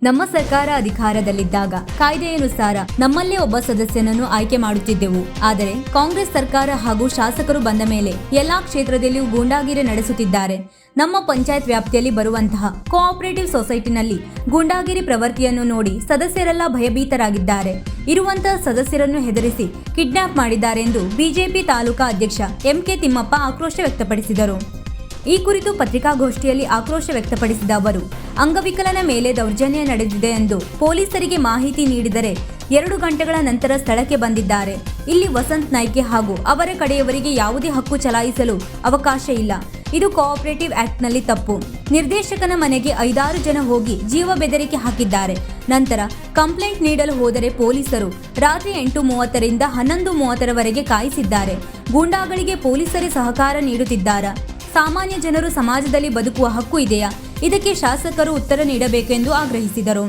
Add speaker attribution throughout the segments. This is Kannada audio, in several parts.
Speaker 1: ನಮ್ಮ ಸರ್ಕಾರ ಅಧಿಕಾರದಲ್ಲಿದ್ದಾಗ ಕಾಯ್ದೆಯನುಸಾರ ನಮ್ಮಲ್ಲೇ ಒಬ್ಬ ಸದಸ್ಯನನ್ನು ಆಯ್ಕೆ ಮಾಡುತ್ತಿದ್ದೆವು. ಆದರೆ ಕಾಂಗ್ರೆಸ್ ಸರ್ಕಾರ ಹಾಗೂ ಶಾಸಕರು ಬಂದ ಮೇಲೆ ಎಲ್ಲಾ ಕ್ಷೇತ್ರದಲ್ಲಿಯೂ ಗೂಂಡಾಗಿರಿ ನಡೆಸುತ್ತಿದ್ದಾರೆ. ನಮ್ಮ ಪಂಚಾಯತ್ ವ್ಯಾಪ್ತಿಯಲ್ಲಿ ಬರುವಂತಹ ಕೋಆಪರೇಟಿವ್ ಸೊಸೈಟಿನಲ್ಲಿ ಗೂಂಡಾಗಿರಿ ಪ್ರವೃತ್ತಿಯನ್ನು ನೋಡಿ ಸದಸ್ಯರೆಲ್ಲ ಭಯಭೀತರಾಗಿದ್ದಾರೆ. ಇರುವಂತಹ ಸದಸ್ಯರನ್ನು ಹೆದರಿಸಿ ಕಿಡ್ನಾಪ್ ಮಾಡಿದ್ದಾರೆ ಎಂದು ಬಿಜೆಪಿ ತಾಲೂಕಾ ಅಧ್ಯಕ್ಷ ಎಂಕೆ ತಿಮ್ಮಪ್ಪ ಆಕ್ರೋಶ ವ್ಯಕ್ತಪಡಿಸಿದರು. ಈ ಕುರಿತು ಪತ್ರಿಕಾಗೋಷ್ಠಿಯಲ್ಲಿ ಆಕ್ರೋಶ ವ್ಯಕ್ತಪಡಿಸಿದ ಅವರು, ಅಂಗವಿಕಲನ ಮೇಲೆ ದೌರ್ಜನ್ಯ ನಡೆದಿದೆ ಎಂದು ಪೊಲೀಸರಿಗೆ ಮಾಹಿತಿ ನೀಡಿದರೆ 2 ಗಂಟೆಗಳ ನಂತರ ಸ್ಥಳಕ್ಕೆ ಬಂದಿದ್ದಾರೆ. ಇಲ್ಲಿ ವಸಂತ್ ನಾಯ್ಕೆ ಹಾಗೂ ಅವರ ಕಡೆಯವರಿಗೆ ಯಾವುದೇ ಹಕ್ಕು ಚಲಾಯಿಸಲು ಅವಕಾಶ ಇಲ್ಲ. ಇದು ಕೋಆಪರೇಟಿವ್ ಆಕ್ಟ್ನಲ್ಲಿ ತಪ್ಪು. ನಿರ್ದೇಶಕನ ಮನೆಗೆ 5-6 ಜನ ಹೋಗಿ ಜೀವ ಬೆದರಿಕೆ ಹಾಕಿದ್ದಾರೆ. ನಂತರ ಕಂಪ್ಲೇಂಟ್ ನೀಡಲು ಹೋದರೆ ಪೊಲೀಸರು ರಾತ್ರಿ 8:30ರಿಂದ 11:30ರವರೆಗೆ ಕಾಯಿಸಿದ್ದಾರೆ. ಗೂಂಡಾಗಳಿಗೆ ಪೊಲೀಸರೇ ಸಹಕಾರ ನೀಡುತ್ತಿದ್ದಾರಾ? ಸಾಮಾನ್ಯ ಜನರು ಸಮಾಜದಲ್ಲಿ ಬದುಕುವ ಹಕ್ಕು ಇದೆಯಾ? ಇದಕ್ಕೆ ಶಾಸಕರು ಉತ್ತರ ನೀಡಬೇಕೆಂದು ಆಗ್ರಹಿಸಿದರು.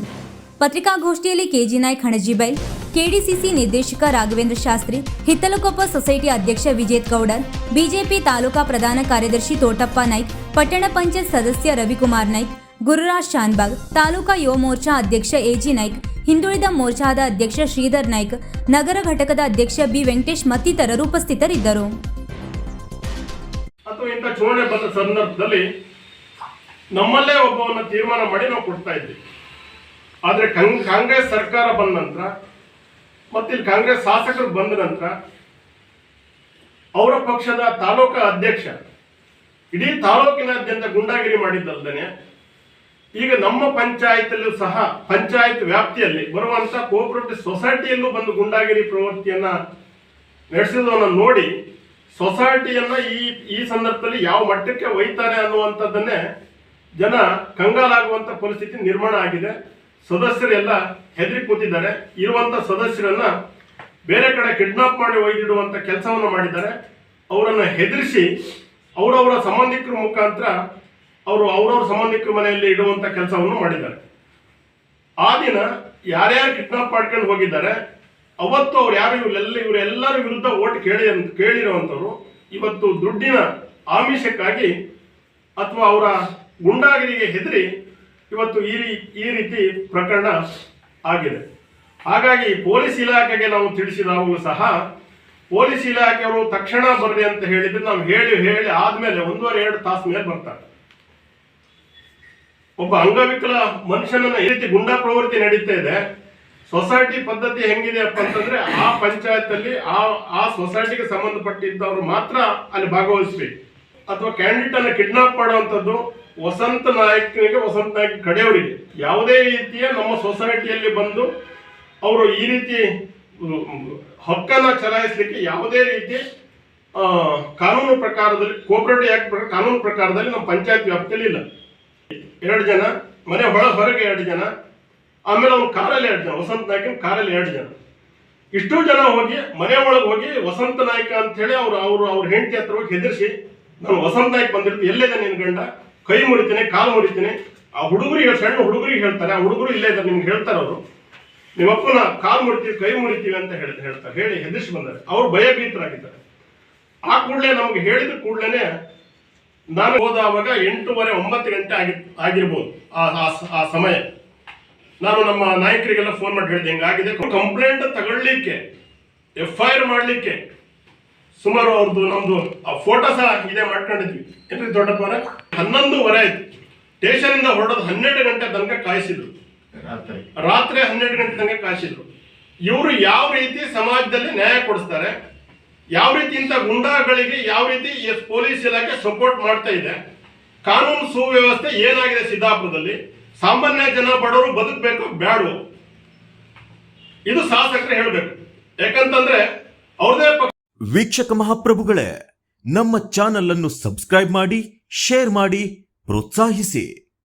Speaker 1: ಪತ್ರಿಕಾಗೋಷ್ಠಿಯಲ್ಲಿ ಕೆಜಿ ನಾಯ್ಕ್ ಹಣಜಿಬೈಲ್, ಕೆಡಿಸಿಸಿ ನಿರ್ದೇಶಕ ರಾಘವೇಂದ್ರ ಶಾಸ್ತ್ರಿ, ಹಿತ್ತಲಕೊಪ್ಪ ಸೊಸೈಟಿ ಅಧ್ಯಕ್ಷ ವಿಜೇತ್ ಗೌಡರ್, ಬಿಜೆಪಿ ತಾಲೂಕಾ ಪ್ರಧಾನ ಕಾರ್ಯದರ್ಶಿ ತೋಟಪ್ಪ ನಾಯ್ಕ್, ಪಟ್ಟಣ ಪಂಚಾಯತ್ ಸದಸ್ಯ ರವಿಕುಮಾರ್ ನಾಯ್ಕ್, ಗುರುರಾಜ್ ಶಾನ್ಬಾಗ್, ತಾಲೂಕಾ ಯುವ ಮೋರ್ಚಾ ಅಧ್ಯಕ್ಷ ಎಜಿ ನಾಯ್ಕ್, ಹಿಂದುಳಿದ ಮೋರ್ಚಾದ ಅಧ್ಯಕ್ಷ ಶ್ರೀಧರ್ ನಾಯ್ಕ್, ನಗರ ಘಟಕದ ಅಧ್ಯಕ್ಷ ಬಿ ವೆಂಕಟೇಶ್ ಮತ್ತಿತರರು ಉಪಸ್ಥಿತರಿದ್ದರು.
Speaker 2: ಅಥವಾ ಇಂಥ ಚುನಾವಣೆ ಬಂದ ಸಂದರ್ಭದಲ್ಲಿ ನಮ್ಮಲ್ಲೇ ಒಬ್ಬವನ್ನ ತೀರ್ಮಾನ ಮಾಡಿ ನಾವು ಕೊಡ್ತಾ ಇದ್ವಿ. ಆದರೆ ಕಾಂಗ್ರೆಸ್ ಸರ್ಕಾರ ಬಂದ ನಂತರ ಮತ್ತೆ ಇಲ್ಲಿ ಕಾಂಗ್ರೆಸ್ ಶಾಸಕರು ಬಂದ ನಂತರ ಅವರ ಪಕ್ಷದ ತಾಲೂಕಾ ಅಧ್ಯಕ್ಷ ಇಡೀ ತಾಲೂಕಿನಾದ್ಯಂತ ಗುಂಡಾಗಿರಿ ಮಾಡಿದ್ದಲ್ದೇನೆ ಈಗ ನಮ್ಮ ಪಂಚಾಯತಲ್ಲೂ ಸಹ ಪಂಚಾಯತ್ ವ್ಯಾಪ್ತಿಯಲ್ಲಿ ಬರುವಂತ ಕೋಆಪರೇಟಿವ್ ಸೊಸೈಟಿಯಲ್ಲೂ ಬಂದು ಗುಂಡಾಗಿರಿ ಪ್ರವೃತ್ತಿಯನ್ನ ನಡೆಸಿದವನ್ನ ನೋಡಿ ಸೊಸೈಟಿಯನ್ನ ಈ ಸಂದರ್ಭದಲ್ಲಿ ಯಾವ ಮಟ್ಟಕ್ಕೆ ಒಯ್ತಾರೆ ಅನ್ನುವಂಥದ್ದನ್ನೇ ಜನ ಕಂಗಾಲಾಗುವಂತ ಪರಿಸ್ಥಿತಿ ನಿರ್ಮಾಣ ಆಗಿದೆ. ಸದಸ್ಯರೆಲ್ಲ ಹೆದರಿ ಕೂತಿದ್ದಾರೆ. ಇರುವಂತ ಸದಸ್ಯರನ್ನ ಬೇರೆ ಕಡೆ ಕಿಡ್ನಾಪ್ ಮಾಡಿ ಒಯ್ದಿಡುವಂತ ಕೆಲಸವನ್ನು ಮಾಡಿದ್ದಾರೆ. ಅವರನ್ನ ಹೆದರಿಸಿ ಅವರವರ ಸಂಬಂಧಿಕರ ಮುಖಾಂತರ ಅವರವರ ಸಂಬಂಧಿಕರ ಮನೆಯಲ್ಲಿ ಇಡುವಂತ ಕೆಲಸವನ್ನು ಮಾಡಿದ್ದಾರೆ. ಆ ದಿನ ಯಾರ್ಯಾರು ಕಿಡ್ನಾಪ್ ಮಾಡ್ಕೊಂಡು ಹೋಗಿದ್ದಾರೆ ಅವತ್ತು ಅವ್ರು ಯಾರು ಇವರೆಲ್ಲರ ವಿರುದ್ಧ ಓಟ್ ಕೇಳಿರುವಂಥವ್ರು ಇವತ್ತು ದುಡ್ಡಿನ ಆಮಿಷಕ್ಕಾಗಿ ಅಥವಾ ಅವರ ಗುಂಡಾಗಿರಿಗೆ ಹೆದರಿ ಇವತ್ತು ಈ ರೀತಿ ಪ್ರಕರಣ ಆಗಿದೆ. ಹಾಗಾಗಿ ಪೊಲೀಸ್ ಇಲಾಖೆಗೆ ನಾವು ತಿಳಿಸಿದಾಗಲೂ ಸಹ ಪೊಲೀಸ್ ಇಲಾಖೆಯವರು ತಕ್ಷಣ ಬರ್ರಿ ಅಂತ ಹೇಳಿದ್ರೆ ನಾವು ಹೇಳಿ ಆದ್ಮೇಲೆ 1.5-2 ತಾಸು ಮೇಲೆ ಬರ್ತಾರೆ. ಒಬ್ಬ ಅಂಗವಿಕಲ ಮನುಷ್ಯನನ್ನ ಈ ರೀತಿ ಗುಂಡಾ ಪ್ರವೃತ್ತಿ ನಡೀತಾ ಇದೆ. ಸೊಸೈಟಿ ಪದ್ಧತಿ ಹೆಂಗಿದೆಯಪ್ಪ ಅಂತಂದ್ರೆ ಆ ಪಂಚಾಯತ್ ಅಲ್ಲಿ ಆ ಸೊಸೈಟಿಗೆ ಸಂಬಂಧಪಟ್ಟಿದ್ದವರು ಮಾತ್ರ ಅಲ್ಲಿ ಭಾಗವಹಿಸ್ಬೇಕು. ಅಥವಾ ಕ್ಯಾಂಡಿಡೇಟ್ ಅನ್ನ ಕಿಡ್ನಾಪ್ ಮಾಡುವಂಥದ್ದು ವಸಂತ ನಾಯ್ಕ ಕಡೆಯವರಿಗೆ ಯಾವುದೇ ರೀತಿಯ ನಮ್ಮ ಸೊಸೈಟಿಯಲ್ಲಿ ಬಂದು ಅವರು ಈ ರೀತಿ ಹಕ್ಕನ್ನು ಚಲಾಯಿಸಲಿಕ್ಕೆ ಯಾವುದೇ ರೀತಿ ಕಾನೂನು ಪ್ರಕಾರದಲ್ಲಿ ಕೋಆಪರೇಟಿವ್ ಆಕ್ಟ್ ಕಾನೂನು ಪ್ರಕಾರದಲ್ಲಿ ನಮ್ಮ ಪಂಚಾಯತ್ ವ್ಯಾಪ್ತಿಯಲ್ಲಿ ಇಲ್ಲ. 2 ಜನ ಮನೆ ಹೊರಗೆ 2 ಜನ, ಆಮೇಲೆ ಅವ್ನು ಕಾರಲ್ಲಿ 2 ಜನ, ವಸಂತ ನಾಯ್ಕನ ಕಾರಲ್ಲಿ 2 ಜನ, ಇಷ್ಟೂ ಜನ ಹೋಗಿ ಮನೆ ಒಳಗೆ ಹೋಗಿ ವಸಂತ ನಾಯ್ಕ ಅಂತ ಹೇಳಿ ಅವ್ರ ಹೆಂಡತಿ ಹತ್ರ ಹೋಗಿ ಹೆದರಿಸಿ, ನಾನು ವಸಂತ ನಾಯ್ಕ ಬಂದಿರ್ತೀನಿ, ಎಲ್ಲಿದೆ ನಿನ್ನ ಗಂಡ, ಕೈ ಮುರಿತೀನಿ, ಕಾಲು ಮುರಿತೀನಿ. ಆ ಹುಡುಗರಿಗೆ ಸಣ್ಣ ಹುಡುಗರಿಗೆ ಹೇಳ್ತಾರೆ, ಆ ಹುಡುಗರು ಇಲ್ಲೇ ಇದ್ದಾರೆ ನಿಮ್ಗೆ ಹೇಳ್ತಾರೆ, ಅವರು ನಿಮ್ಮಪ್ಪನ ಕಾಲು ಮುರಿತೀವಿ ಕೈ ಮುರಿತೀವಿ ಅಂತ ಹೇಳ್ತಾರೆ, ಹೇಳಿ ಹೆದರಿಸಿ ಬಂದಾರೆ. ಅವ್ರು ಭಯಭೀತರಾಗಿದ್ದಾರೆ. ಆ ಕೂಡಲೇ ನಮ್ಗೆ ಹೇಳಿದ ಕೂಡಲೇ ನಾನು ಹೋದವಾಗ 8:30-9 ಗಂಟೆ ಆಗಿರ್ಬೋದು ಆ ಸಮಯ. ನಾನು ನಮ್ಮ ನಾಯಕರಿಗೆಲ್ಲ ಫೋನ್ ಮಾಡಿ ಹೇಳಿದೆ ಹಿಂಗಾಗಿದೆ, ಕಂಪ್ಲೇಂಟ್ ತಗೊಳ್ಳಿಕ್ಕೆ FIR ಮಾಡಲಿಕ್ಕೆ ಸುಮಾರು ಅವ್ರದ್ದು ನಮ್ದು ಆ ಫೋಟೋ ಸಹ ಇದೇ ಮಾಡ್ಕೊಂಡಿದ್ವಿ. ಏನ್ರಿ ದೊಡ್ಡಪ್ಪರ 11:30 ಆಯ್ತು. ಸ್ಟೇಷನಿಂದ ಹೊರಡೋದು 12 ಗಂಟೆ ತನಕ ಕಾಯಿಸಿದ್ರು, ರಾತ್ರಿ 12 ಗಂಟೆ ತನಕ ಕಾಯಿಸಿದ್ರು. ಇವರು ಯಾವ ರೀತಿ ಸಮಾಜದಲ್ಲಿ ನ್ಯಾಯ ಕೊಡಿಸ್ತಾರೆ, ಯಾವ ರೀತಿ ಇಂಥ ಗುಂಡಾಗಳಿಗೆ ಯಾವ ರೀತಿ ಪೊಲೀಸ್ ಇಲಾಖೆ ಸಪೋರ್ಟ್ ಮಾಡ್ತಾ ಇದೆ, ಕಾನೂನು ಸುವ್ಯವಸ್ಥೆ ಏನಾಗಿದೆ ಸಿದ್ದಾಪುರದಲ್ಲಿ, ಸಾಮಾನ್ಯ ಜನ ಬಡವರು ಬದುಕಬೇಕು ಬ್ಯಾಡು, ಇದು ಶಾಸಕರು ಹೇಳಬೇಕು. ಯಾಕಂತಂದ್ರೆ ಅವ್ರದೇ
Speaker 3: ವೀಕ್ಷಕ ಮಹಾಪ್ರಭುಗಳೇ, ನಮ್ಮ ಚಾನಲ್ ಅನ್ನು ಸಬ್ಸ್ಕ್ರೈಬ್ ಮಾಡಿ, ಶೇರ್ ಮಾಡಿ, ಪ್ರೋತ್ಸಾಹಿಸಿ.